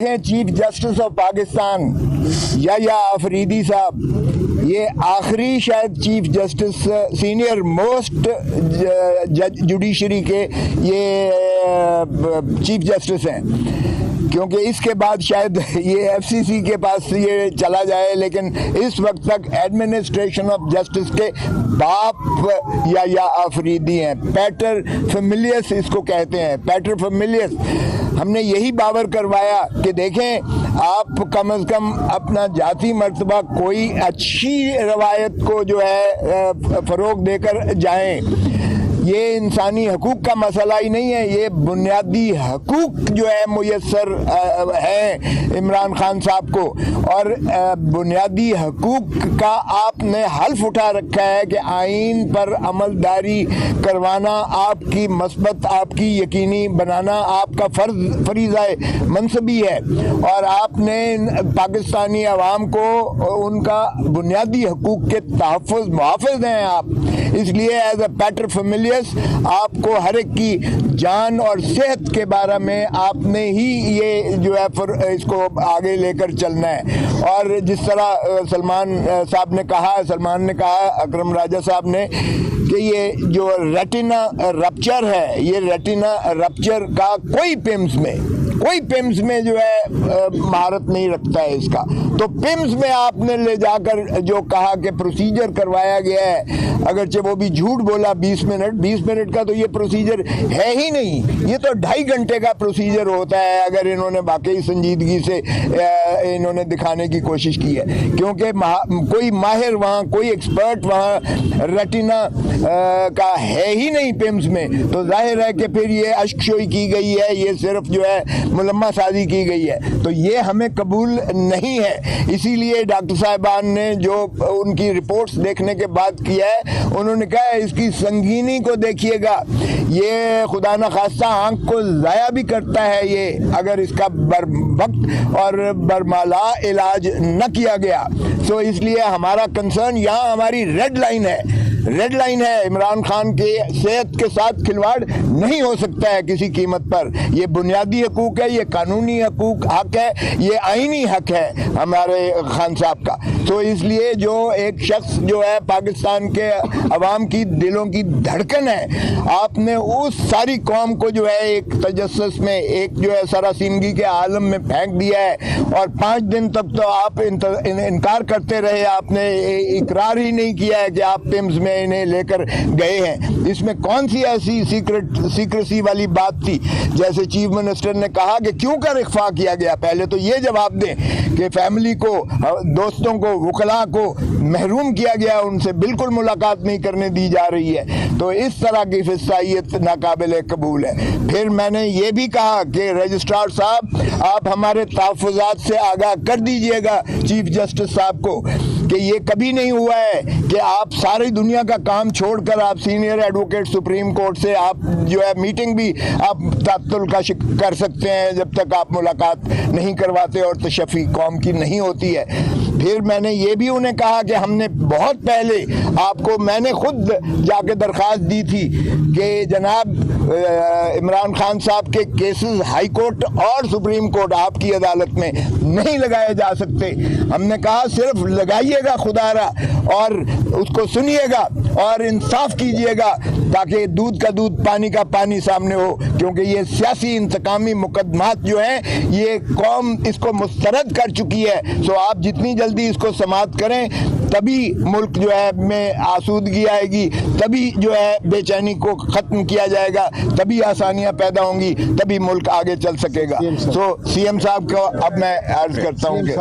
Chief justice of Pakistan یحییٰ آفریدی صاحب یہ آخری شاید chief justice senior most judiciary کے یہ چیف جسٹس ہیں، کیونکہ اس کے بعد شاید یہ ایف سی سی کے پاس یہ چلا جائے، لیکن اس وقت تک ایڈمنسٹریشن آف جسٹس کے باپ یحییٰ آفریدی ہیں۔ پیٹر فیملیس اس کو کہتے ہیں، پیٹر فیملیس۔ ہم نے یہی باور کروایا کہ دیکھیں آپ کم از کم اپنا ذاتی مرتبہ کوئی اچھی روایت کو جو ہے فروغ دے کر جائیں۔ یہ انسانی حقوق کا مسئلہ ہی نہیں ہے، یہ بنیادی حقوق جو ہے میسر ہیں عمران خان صاحب کو، اور بنیادی حقوق کا آپ نے حلف اٹھا رکھا ہے کہ آئین پر عمل داری کروانا آپ کی مثبت، آپ کی یقینی بنانا آپ کا فریضہ منصبی ہے، اور آپ نے پاکستانی عوام کو ان کا بنیادی حقوق کے محافظ ہیں آپ، اس لیے ایز اے پیٹر فیملیس آپ کو ہر ایک کی جان اور صحت کے بارے میں آپ نے ہی یہ جو ہے اس کو آگے لے کر چلنا ہے۔ اور جس طرح سلمان نے کہا اکرم راجہ صاحب نے کہ یہ جو ریٹینا رپچر ہے، یہ ریٹینا رپچر کا کوئی پیمز میں جو ہے مہارت نہیں رکھتا ہے اس کا، تو پیمز میں آپ نے لے جا کر جو کہا کہ پروسیجر کروایا گیا ہے، اگرچہ وہ بھی جھوٹ بولا 20 منٹ کا، تو یہ پروسیجر ہے ہی نہیں، یہ تو 2.5 گھنٹے کا پروسیجر ہوتا ہے اگر انہوں نے واقعی سنجیدگی سے انہوں نے دکھانے کی کوشش کی ہے، کیونکہ کوئی ماہر وہاں، کوئی ایکسپرٹ وہاں ریٹینا کا ہے ہی نہیں پیمز میں، تو ظاہر ہے کہ پھر یہ اشک شوئی کی گئی ہے، یہ صرف جو ہے ملمہ سازی کی گئی ہے، تو یہ ہمیں قبول نہیں ہے۔ اسی لیے ڈاکٹر صاحبان نے جو ان کی رپورٹس دیکھنے کے بعد کیا ہے، انہوں نے کہا اس کی سنگینی کو دیکھیے گا، یہ خدا نخواستہ آنکھ کو ضائع بھی کرتا ہے یہ اگر اس کا بروقت اور برمالا علاج نہ کیا گیا۔ سو اس لیے ہمارا کنسرن یہاں ہماری ریڈ لائن ہے، عمران خان کے صحت کے ساتھ کھلواڑ نہیں ہو سکتا ہے کسی قیمت پر، یہ بنیادی حقوق ہے، یہ قانونی حق ہے، یہ آئینی حق ہے ہمارے خان صاحب کا۔ تو اس لیے جو ایک شخص جو ہے پاکستان کے عوام کی دلوں کی دھڑکن ہے، آپ نے اس ساری قوم کو جو ہے ایک تجسس میں، ایک جو ہے سراسیمگی کے عالم میں پھینک دیا ہے، اور 5 دن تک تو آپ انکار کرتے رہے، آپ نے اقرار ہی نہیں کیا ہے کہ آپ پیمز میں انہیں لے کر گئے ہیں۔ اس میں کون سی ایسی سیکریسی والی بات تھی؟ جیسے چیف منسٹر نے کہا کہ کیوں کر اخفا کیا گیا، پہلے تو یہ جواب دیں کہ فیملی کو، دوستوں کو، وکلاء کو محروم کیا گیا، ان سے بالکل ملاقات نہیں کرنے دی جا رہی ہے، تو اس طرح کی فسائیت ناقابل قبول ہے۔ پھر میں نے یہ بھی کہا کہ رجسٹرار صاحب آپ ہمارے تحفظات سے آگاہ کر دیجئے گا چیف جسٹس صاحب کو کہ یہ کبھی نہیں ہوا ہے کہ آپ ساری دنیا کا کام چھوڑ کر آپ سینئر ایڈوکیٹ سپریم کورٹ سے آپ جو ہے میٹنگ بھی آپ تعطل کا کر سکتے ہیں جب تک آپ ملاقات نہیں کرواتے اور تشفی قوم کی نہیں ہوتی ہے۔ پھر میں نے یہ بھی انہیں کہا کہ ہم نے بہت پہلے آپ کو، میں نے خود جا کے درخواست دی تھی کہ جناب عمران خان صاحب کے کیسز ہائی کورٹ اور سپریم کورٹ آپ کی عدالت میں نہیں لگائے جا سکتے۔ ہم نے کہا صرف لگائیے گا خدا را، اور اس کو سنیے گا اور انصاف کیجیے گا، تاکہ دودھ کا دودھ پانی کا پانی سامنے ہو، کیونکہ یہ سیاسی انتقامی مقدمات جو ہیں یہ قوم اس کو مسترد کر چکی ہے۔ سو آپ جتنی جلدی اس کو سماعت کریں تبھی ملک جو ہے میں آسودگی آئے گی، تبھی جو ہے بے چینی کو ختم کیا جائے گا، تبھی آسانیاں پیدا ہوں گی، تبھی ملک آگے چل سکے گا۔ سو سی ایم صاحب کو اب میں عرض کرتا ہوں کہ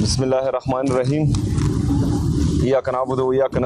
بسم اللہ الرحمن الرحیم، ایاک نعبد و ایاک